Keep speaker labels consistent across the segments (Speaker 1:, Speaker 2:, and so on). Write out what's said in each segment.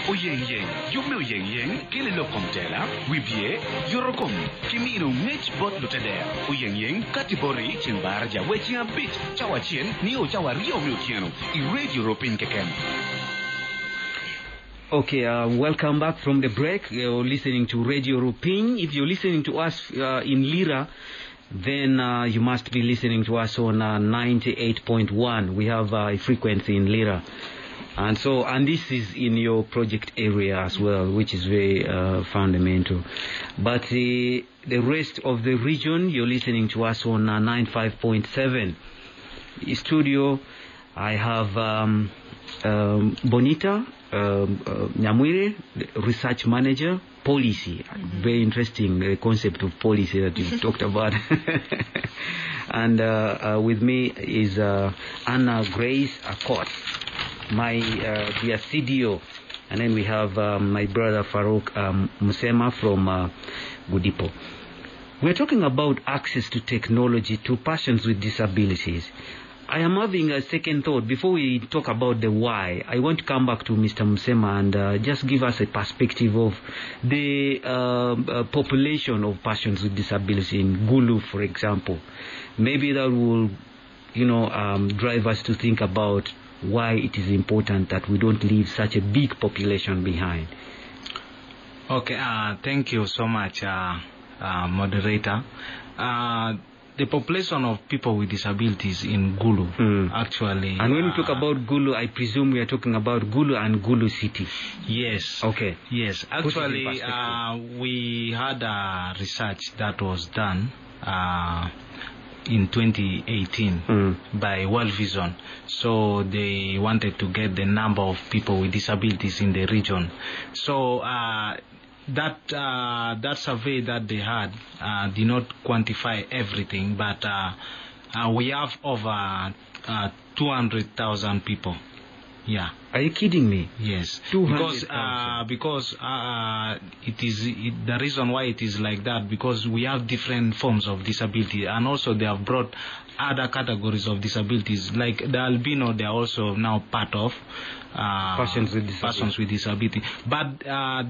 Speaker 1: Oyeng, Yumil Yeng, Kililo Comtela, Wibie, Yorokom, Kimino, Nech Bot Lutadere, Oyeng, Katibori, Chimbarja, Wetching a bit, Chawachin, Neo Chawa Rio Miltiano, Radio Rupiny Kekem.
Speaker 2: Okay, welcome back from the break. You're listening to Radio Rupiny. If you're listening to us in Lira, then you must be listening to us on 98.1. We have a frequency in Lira. And this is in your project area as well, which is very fundamental. But the rest of the region, you're listening to us on 95.7. Studio, I have Bonnita, Nyamwire, research manager, Pollicy. Very interesting, the concept of policy that you talked about. And with me is Anna Grace Akot, my dear CDO. And then we have my brother Faruk Musema from Gudipo. We're talking about access to technology to persons with disabilities. I am having a second thought. Before we talk about the why, I want to come back to Mr. Musema and just give us a perspective of the population of persons with disability in Gulu, for example. Maybe that will, drive us to think about why it is important that we don't leave such a big population behind.
Speaker 3: Okay, thank you so much, moderator. The population of people with disabilities in Gulu, actually...
Speaker 2: And when we talk about Gulu, I presume we are talking about Gulu and Gulu City.
Speaker 3: Yes.
Speaker 2: Okay.
Speaker 3: Yes. Actually, we had a research that was done in 2018 by World Vision. So they wanted to get the number of people with disabilities in the region. So... That survey that they had did not quantify everything, but we have over 200,000 people. Yeah.
Speaker 2: Are you kidding me?
Speaker 3: Yes.
Speaker 2: 200,000.
Speaker 3: Because the reason why it is like that, because we have different forms of disability, and also they have brought other categories of disabilities, like the albino. They are also now part of persons with disability. But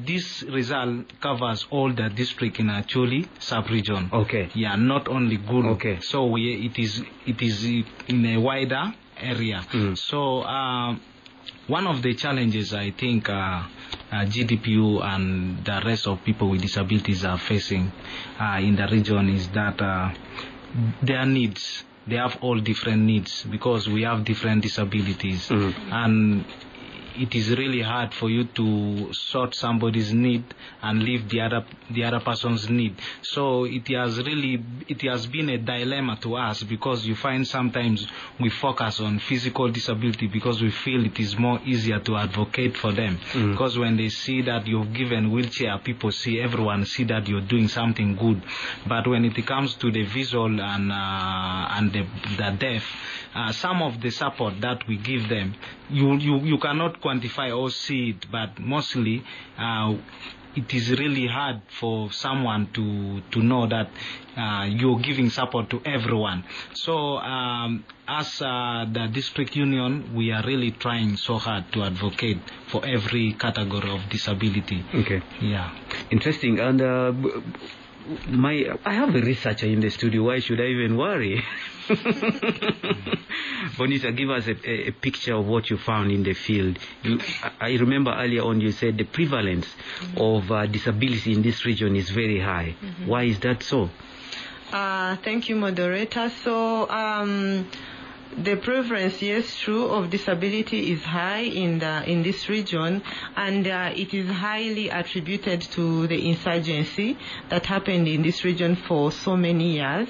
Speaker 3: this result covers all the district in Acholi sub-region.
Speaker 2: Okay.
Speaker 3: Yeah, not only Gulu.
Speaker 2: Okay.
Speaker 3: So it is in a wider area. So one of the challenges I think GDPU and the rest of people with disabilities are facing in the region is that their needs, they have all different needs because we have different disabilities, and it is really hard for you to sort somebody's need and leave the other person's need. So it has been a dilemma to us, because you find sometimes we focus on physical disability because we feel it is more easier to advocate for them. Because when they see that you've given wheelchair, everyone see that you're doing something good. But when it comes to the visual and the deaf, some of the support that we give them, you cannot quantify or see it, but mostly it is really hard for someone to know that you're giving support to everyone. So as the district union, we are really trying so hard to advocate for every category of disability.
Speaker 2: Okay.
Speaker 3: Yeah.
Speaker 2: Interesting. And I have a researcher in the studio. Why should I even worry? Bonnita, give us a picture of what you found in the field. I remember earlier on you said the prevalence of disability in this region is very high. Why is that so?
Speaker 4: Thank you, moderator. So the prevalence, yes, true, of disability is high in this region, and it is highly attributed to the insurgency that happened in this region for so many years.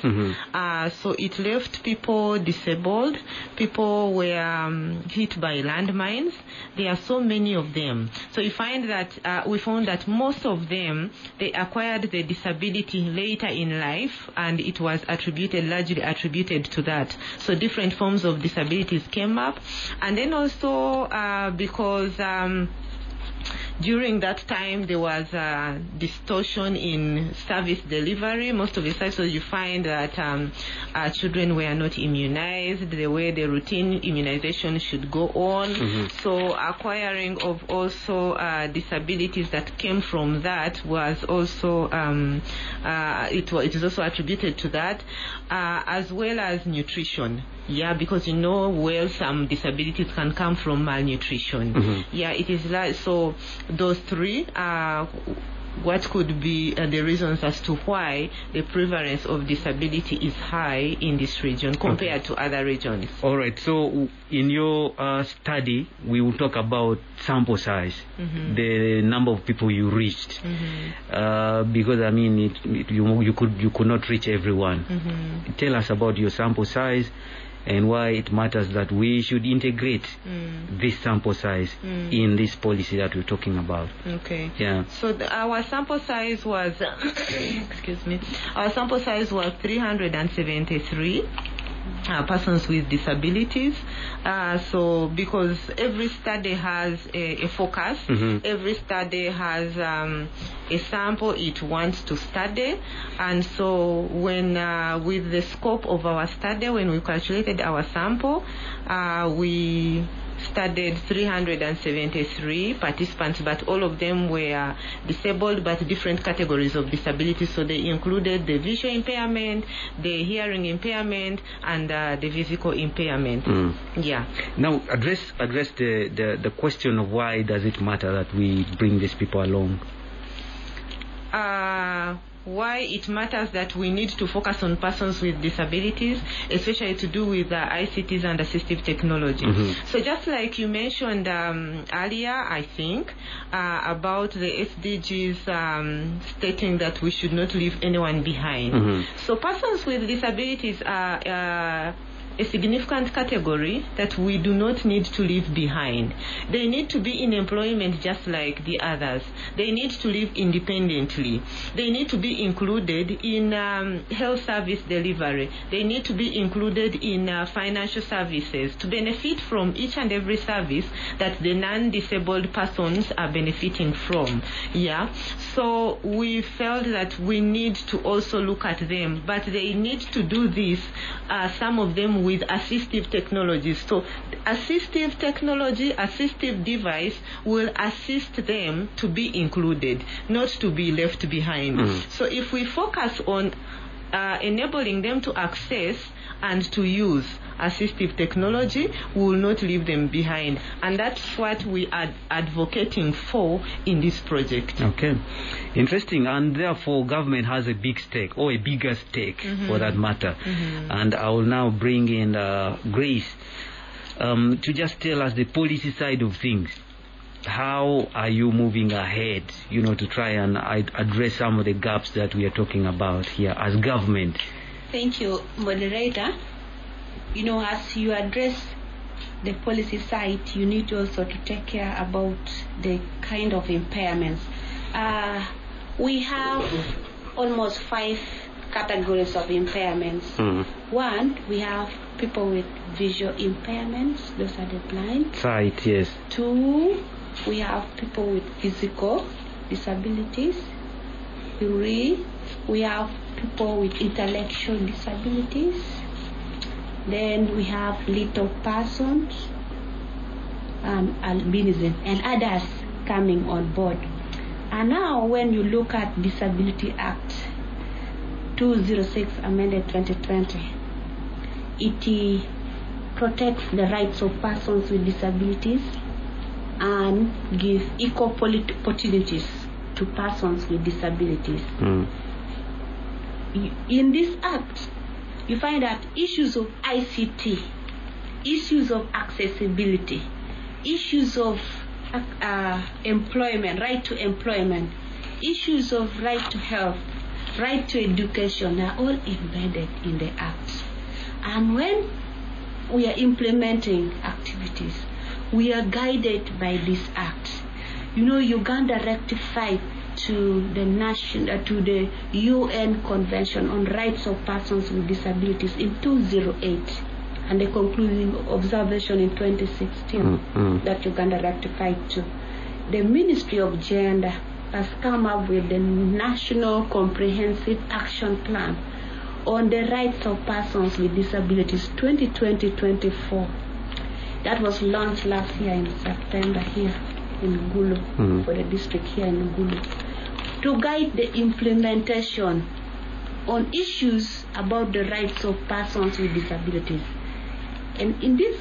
Speaker 4: So it left people disabled. People were hit by landmines. There are so many of them. So we found that most of them, they acquired the disability later in life, and it was largely attributed to that. So different forms of disabilities came up, and then also because during that time there was distortion in service delivery. Most of the sites, so you find that children were not immunized the way the routine immunization should go on. So acquiring of also disabilities that came from that was also it is also attributed to that, as well as nutrition. Yeah, because some disabilities can come from malnutrition. Yeah, it is like, so those three are what could be the reasons as to why the prevalence of disability is high in this region compared to other regions. All right, so in your study, we will talk about sample size, the number of people you reached, because I mean, you could not reach everyone. Tell us about your sample size and why it matters that we should integrate this sample size in this policy that we're talking about. Okay. Yeah. So our sample size was, excuse me, our sample size was 373 persons with disabilities. So because every study has a focus, every study has a sample it wants to study, and so when with the scope of our study, when we calculated our sample, we studied 373 participants, but all of them were disabled, but different categories of disability. So they included the visual impairment, the hearing impairment, and the physical impairment. Yeah. Now address the question of why does it matter that we bring these people along? Why it matters that we need to focus on persons with disabilities, especially to do with ICTs and assistive technology. So just like you mentioned earlier, I think, about the SDGs stating that we should not leave anyone behind. So persons with disabilities are a significant category that we do not need to leave behind. They need to be in employment just like the others. They need to live independently. They need to be included in health service delivery. They need to be included in financial services to benefit from each and every service that the non-disabled persons are benefiting from. Yeah. So we felt that we need to also look at them, but they need to do this, some of them with assistive technologies. So assistive technology, assistive device will assist them to be included, not to be left behind. So if we focus on enabling them to access and to use assistive technology, we will not leave them behind, and that's what we are advocating for in this project. Okay, interesting. And therefore government has a big stake, or a bigger stake for that matter. And I will now bring in Grace to just tell us the policy side of things. How are you moving ahead, to try and address some of the gaps that we are talking about here as government?
Speaker 5: Thank you, moderator. As you address the policy side, you need also to take care about the kind of impairments. We have almost 5 categories of impairments. One, we have people with visual impairments, those are the blind. Sight, yes. 2, we have people with physical disabilities. 3, we have people with intellectual disabilities. Then we have little persons, albinism, and others coming on board. And now when you look at Disability Act 206 amended 2020, it protects the rights of persons with disabilities and gives equal opportunities to persons with disabilities. In this act, you find that issues of ICT, issues of accessibility, issues of employment, right to employment, issues of right to health, right to education are all embedded in the act. And when we are implementing activities, we are guided by this act. Uganda ratified to the UN Convention on Rights of Persons with Disabilities in 2008, and a concluding observation in 2016 that Uganda ratified to. the Ministry of Gender has come up with the National Comprehensive Action Plan on the Rights of Persons with Disabilities 2020-24. That was launched last year in September here in Gulu, for the district here in Gulu, to guide the implementation on issues about the rights of persons with disabilities. And in this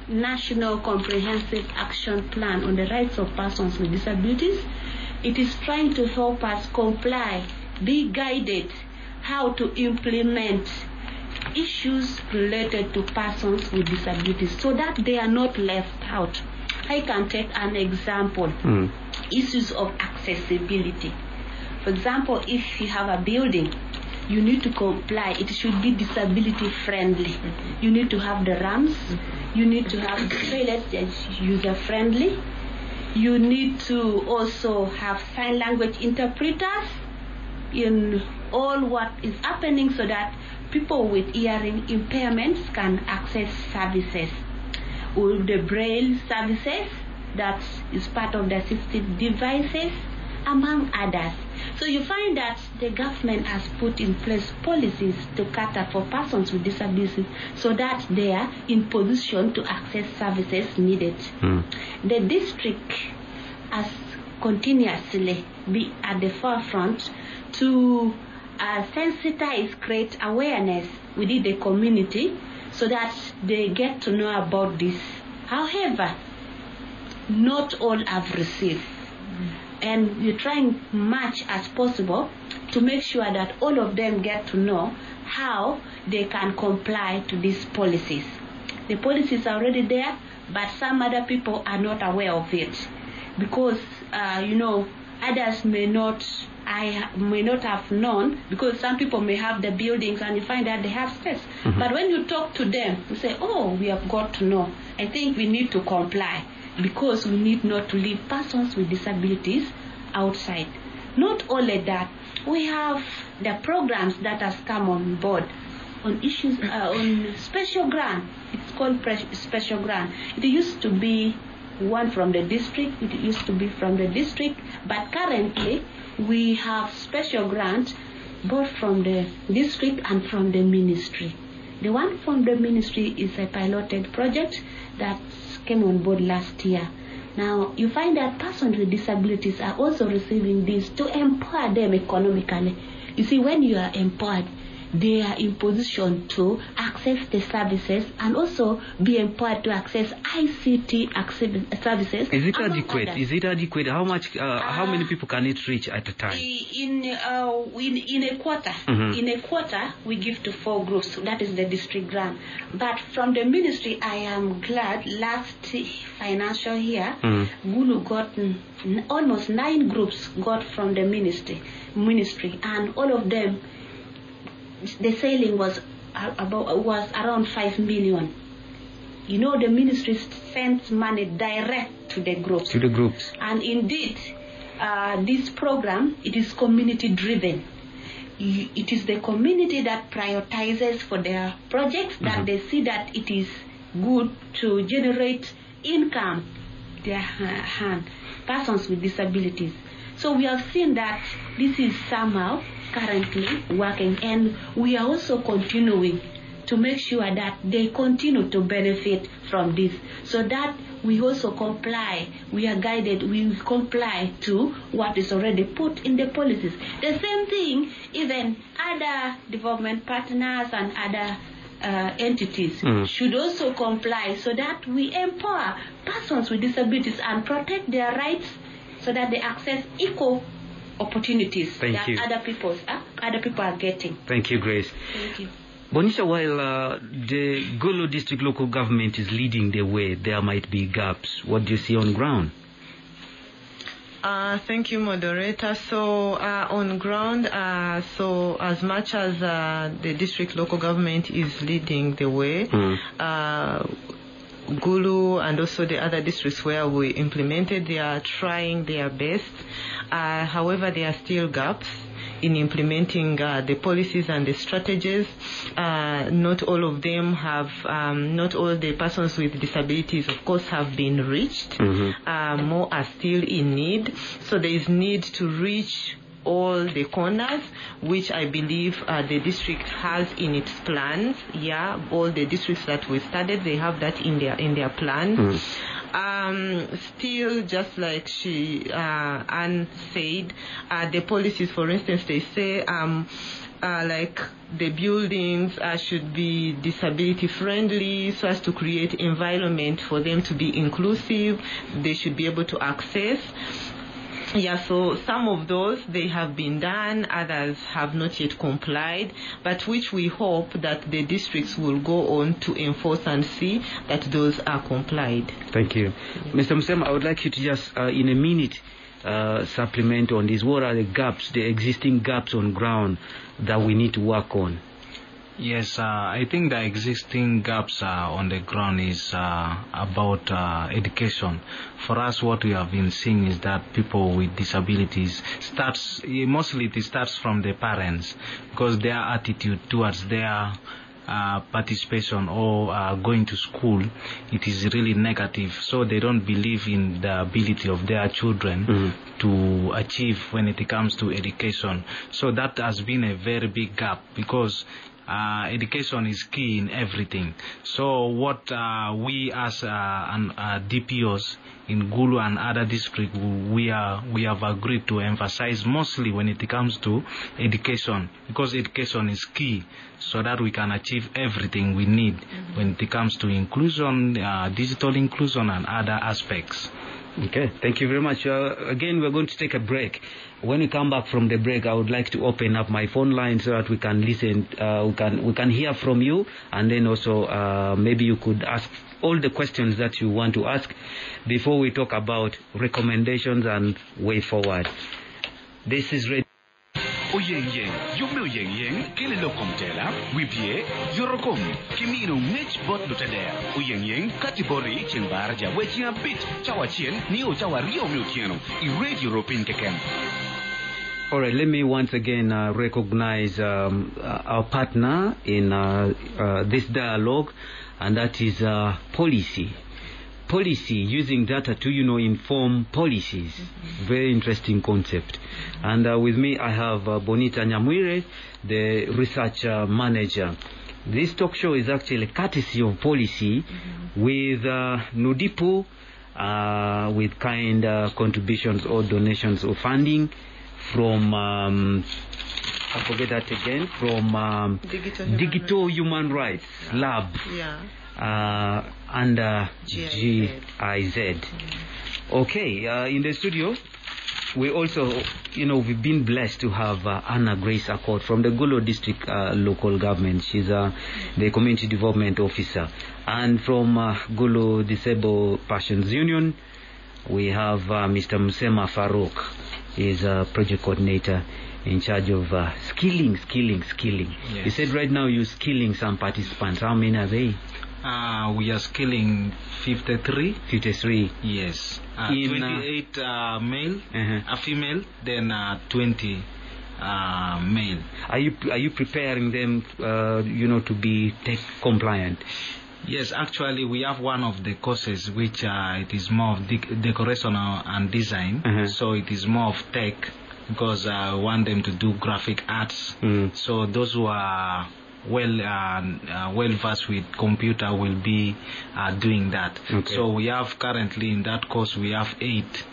Speaker 5: National Comprehensive Action Plan on the Rights of Persons with Disabilities, it is trying to help us comply, be guided how to implement issues related to persons with disabilities so that they are not left out. I can take an example, issues of accessibility. For example, if you have a building, you need to comply. It should be disability friendly. You need to have the ramps. You need to have the toilets that's user friendly. You need to also have sign language interpreters in all what is happening so that people with hearing impairments can access services. With the braille services, that is part of the assistive devices, among others. So you find that the government has put in place policies to cater for persons with disabilities so that they are in position to access services needed. The district has continuously been at the forefront to sensitize, create awareness within the community so that they get to know about this. However, not all have received. And we're trying much as possible to make sure that all of them get to know how they can comply to these policies. The policies are already there, but some other people are not aware of it because, others may not have known, because some people may have the buildings and you find that they have steps. But when you talk to them, you say, oh, we have got to know. I think we need to comply, because we need not to leave persons with disabilities outside. Not only that, we have the programs that has come on board on issues on special grant. It's called special grant. It used to be one from the district. It used to be from the district, but currently we have special grant both from the district and from the ministry. The one from the ministry is a piloted project that came on board last year. Now, you find that persons with disabilities are also receiving this to empower them economically. You see, when you are empowered, they are in position to access the services and also be empowered to access ICT services.
Speaker 2: Is it adequate? Is it adequate? How much? How many people can it reach at a time?
Speaker 5: In a quarter, in a quarter, we give to 4 groups. That is the district grant. But from the ministry, I am glad last financial year, Gulu got almost 9 groups got from the ministry, and all of them, the selling was around 5 million. You know, the ministry sends money direct to the groups. And indeed, this program, it is community driven. It is the community that prioritizes for their projects, that they see that it is good to generate income, their hand, persons with disabilities. So we have seen that this is somehow currently working, and we are also continuing to make sure that they continue to benefit from this, so that we also comply, we are guided, we comply to what is already put in the policies. The same thing, even other development partners and other entities should also comply, so that we empower persons with disabilities and protect their rights so that they access equal opportunities that other people are getting.
Speaker 2: Thank you, Grace.
Speaker 5: Thank you.
Speaker 2: Bonnita, while the Gulu district local government is leading the way, there might be gaps. What do you see on ground?
Speaker 4: Thank you, moderator. So on ground, so as much as the district local government is leading the way, Gulu and also the other districts where we implemented, they are trying their best. However, there are still gaps in implementing the policies and the strategies. Not all of them have, not all the persons with disabilities, of course, have been reached. More are still in need. So there is need to reach all the corners, which I believe the district has in its plans. Yeah, all the districts that we studied, they have that in their plans. Still, just like Anne said, the policies, for instance, they say like the buildings should be disability friendly, so as to create environment for them to be inclusive. They should be able to access. Yeah, so some of those, they have been done, others have not yet complied, but which we hope that the districts will go on to enforce and see that those are complied.
Speaker 2: Thank you. Mr. Musema, I would like you to just, in a minute, supplement on this. What are the gaps, the existing gaps on ground that we need to work on?
Speaker 3: Yes, I think the existing gaps on the ground is about education. For us, what we have been seeing is that people with disabilities mostly it starts from the parents, because their attitude towards their participation or going to school, it is really negative. So they don't believe in the ability of their children to achieve when it comes to education. So that has been a very big gap, because education is key in everything. So what we as DPOs in Gulu and other districts, we have agreed to emphasize mostly when it comes to education, because education is key, so that we can achieve everything we need when it comes to inclusion, digital inclusion and other aspects.
Speaker 2: Okay, thank you very much. Again, we're going to take a break. When we come back from the break, I would like to open up my phone line so that we can listen, we can hear from you, and then also maybe you could ask all the questions that you want to ask before we talk about recommendations and way forward. This is Radio.
Speaker 1: Oyeng yumno yeng kele lokom tela wibye yorokom kimino ngech bot lutadea oyeng katibori chimbar ja wechia bit chawachien ni o chawario mutiano I Radio Rupiny kekem.
Speaker 2: All right, let me once again recognize our partner in this dialogue, and that is Pollicy. Pollicy, using data to, inform policies. Very interesting concept. And with me, I have Bonnita Nyamwire, the research manager. This talk show is actually courtesy of Pollicy with Nudipu, with kind contributions or donations or funding from, I forget that again, from Digital Human Rights Lab.
Speaker 4: Yeah.
Speaker 2: Under GIZ. Okay, in the studio, we also, we've been blessed to have Anna Grace Accord from the Gulu District local government. She's the Community Development Officer. And from Gulu Disabled Persons Union, we have Mr. Musema Faruk. He's a project coordinator in charge of skilling. Yes. You said right now you're skilling some participants. How many are they?
Speaker 3: We are skilling 53.
Speaker 2: 53.
Speaker 3: Yes. 28 male, a female, then 20 male. Are
Speaker 2: you preparing them, to be tech compliant?
Speaker 3: Yes, actually, we have one of the courses which it is more of decoration and design. So it is more of tech, because I want them to do graphic arts. So those who are well versed with computer will be doing that. Okay. So we have currently in that course we have 8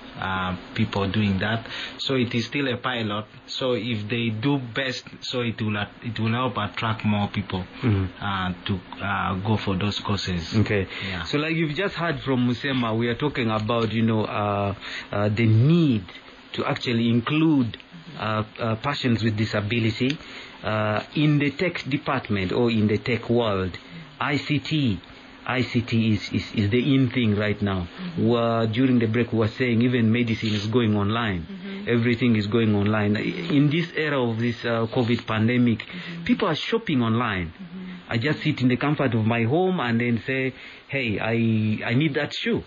Speaker 3: people doing that. So it is still a pilot. So if they do best, so it will help attract more people to go for those courses.
Speaker 2: Okay. Yeah. So like you've just heard from Musema, we are talking about the need to actually include persons with disability in the tech department or in the tech world. ICT is the in thing right now. During the break we were saying even medicine is going online. Everything is going online. In this era of this COVID pandemic, people are shopping online. I just sit in the comfort of my home and then say, hey, I need that shoe.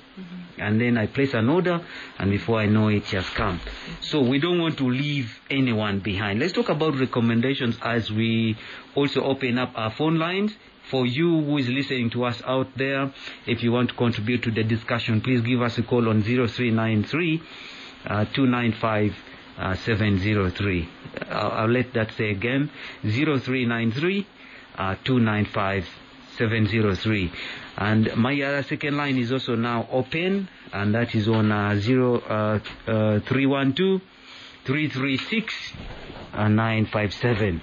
Speaker 2: And then I place an order, and before I know it has come. So we don't want to leave anyone behind. Let's talk about recommendations as we also open up our phone lines. For you who is listening to us out there, if you want to contribute to the discussion, please give us a call on 0393 295 703. I'll let that say again, 0393 295 703. And my other second line is also now open, and that is on 312 336 957.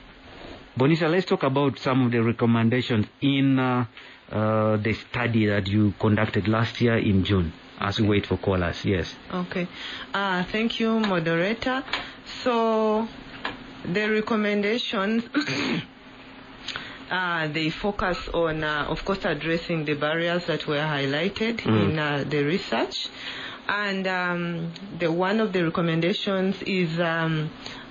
Speaker 2: Bonnita, let's talk about some of the recommendations in the study that you conducted last year in June, as we wait for callers. Yes.
Speaker 4: Okay. Thank you, moderator. So the recommendations they focus on, of course, addressing the barriers that were highlighted in the research. And one of the recommendations is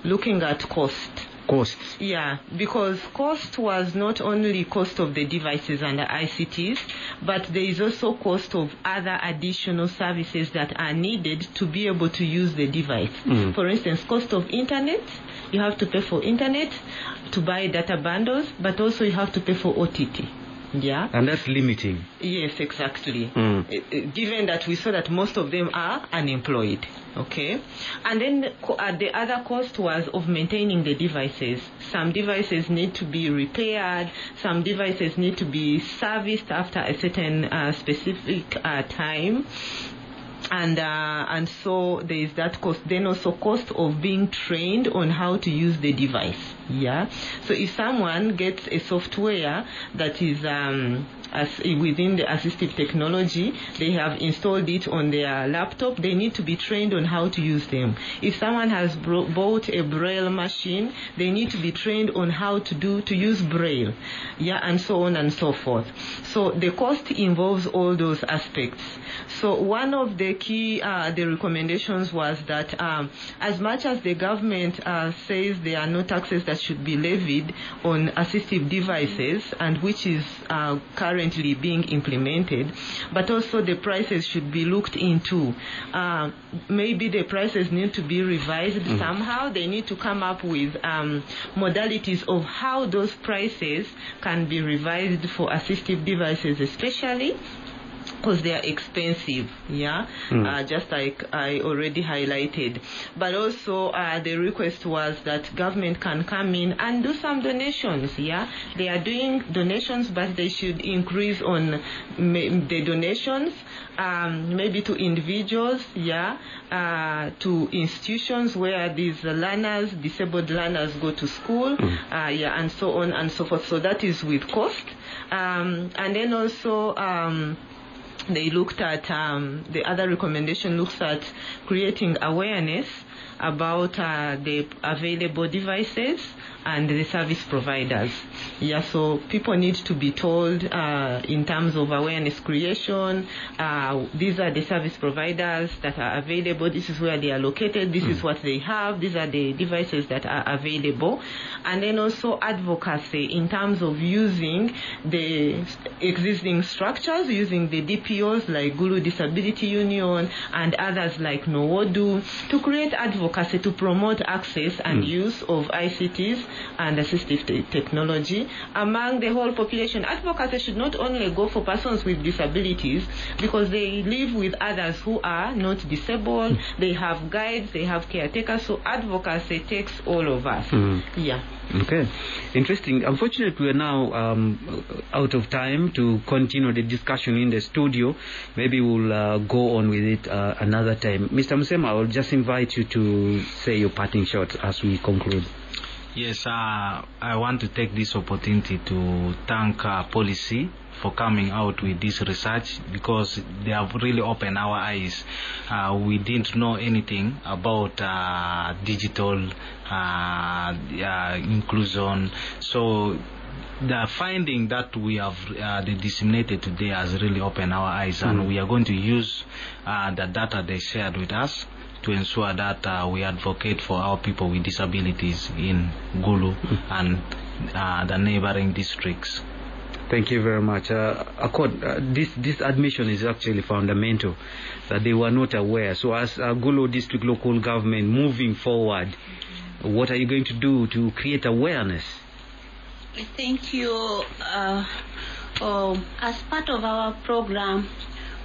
Speaker 4: looking at cost.
Speaker 2: Costs.
Speaker 4: Yeah, because cost was not only cost of the devices and the ICTs, but there is also cost of other additional services that are needed to be able to use the device. For instance, cost of internet. You have to pay for internet to buy data bundles, but also you have to pay for OTT. Yeah.
Speaker 2: And that's limiting.
Speaker 4: Yes, exactly. Given that we saw that most of them are unemployed. Okay. And then the other cost was of maintaining the devices. Some devices need to be repaired. Some devices need to be serviced after a certain specific time. And so there is that cost. Then also cost of being trained on how to use the device. Yeah. So if someone gets a software that is within the assistive technology, they have installed it on their laptop, they need to be trained on how to use them. If someone has bought a braille machine, they need to be trained on how to use braille. Yeah, and so on and so forth. So the cost involves all those aspects. So one of the key the recommendations was that as much as the government says there are no taxes that should be levied on assistive devices, and which is currently being implemented, but also the prices should be looked into. Maybe the prices need to be revised somehow. They need to come up with modalities of how those prices can be revised for assistive devices, especially because they are expensive, just like I already highlighted. But also the request was that government can come in and do some donations. They are doing donations, but they should increase on the donations, maybe to individuals, to institutions where these learners, disabled learners, go to school, and so on and so forth. So that is with cost. And then also they looked at, the other recommendation looks at creating awareness about the available devices and the service providers. So people need to be told in terms of awareness creation, these are the service providers that are available, this is where they are located, this is what they have, these are the devices that are available. And then also advocacy in terms of using the existing structures, using the DPOs like Gulu Disability Union and others like Nowodu, to create advocacy to promote access and use of ICTs and assistive technology among the whole population. Advocacy should not only go for persons with disabilities, because they live with others who are not disabled, they have guides, they have caretakers, so advocacy takes all of us.
Speaker 2: Okay, interesting. Unfortunately, we are now out of time to continue the discussion in the studio. Maybe we'll go on with it another time. Mr. Musema, I will just invite you to say your parting shots as we conclude.
Speaker 3: Yes, I want to take this opportunity to thank Pollicy for coming out with this research, because they have really opened our eyes. We didn't know anything about digital inclusion. So the finding that we have disseminated today has really opened our eyes, and we are going to use the data they shared with us to ensure that we advocate for our people with disabilities in Gulu and the neighboring districts.
Speaker 2: Thank you very much. This admission is actually fundamental, that they were not aware. So as Gulu District Local Government moving forward, what are you going to do to create awareness?
Speaker 5: Thank you. As part of our program,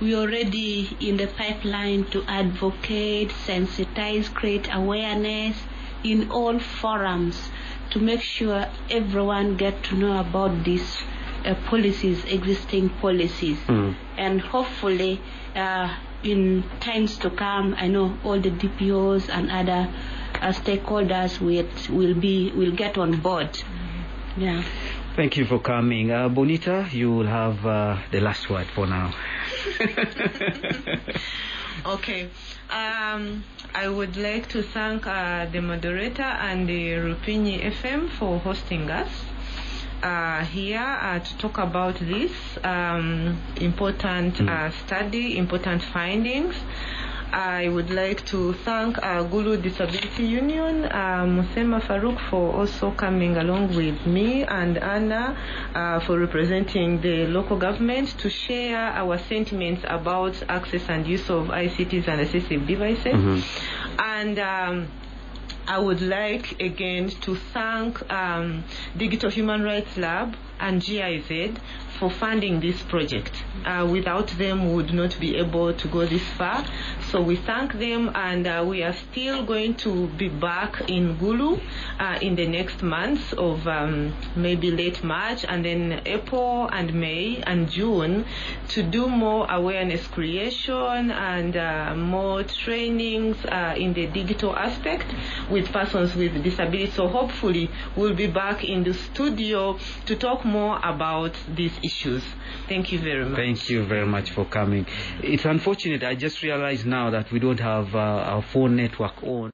Speaker 5: we already in the pipeline to advocate, sensitize, create awareness in all forums to make sure everyone get to know about these policies, existing policies. And hopefully in times to come, I know all the DPOs and other stakeholders will get on board. Yeah.
Speaker 2: Thank you for coming. Bonnita, you will have the last word for now.
Speaker 4: Okay. I would like to thank the moderator and the Rupiny FM for hosting us here to talk about this important study, important findings. I would like to thank Gulu Disability Union, Musema Faruk, for also coming along with me, and Anna for representing the local government to share our sentiments about access and use of ICTs and assistive devices. And I would like again to thank Digital Human Rights Lab and GIZ for funding this project. Without them, we would not be able to go this far. So we thank them, and we are still going to be back in Gulu in the next months of maybe late March, and then April and May and June to do more awareness creation and more trainings in the digital aspect with persons with disabilities. So hopefully we'll be back in the studio to talk more about these issues. Thank you very much.
Speaker 2: Thank you very much for coming. It's unfortunate, I just realized now that we don't have our phone network on.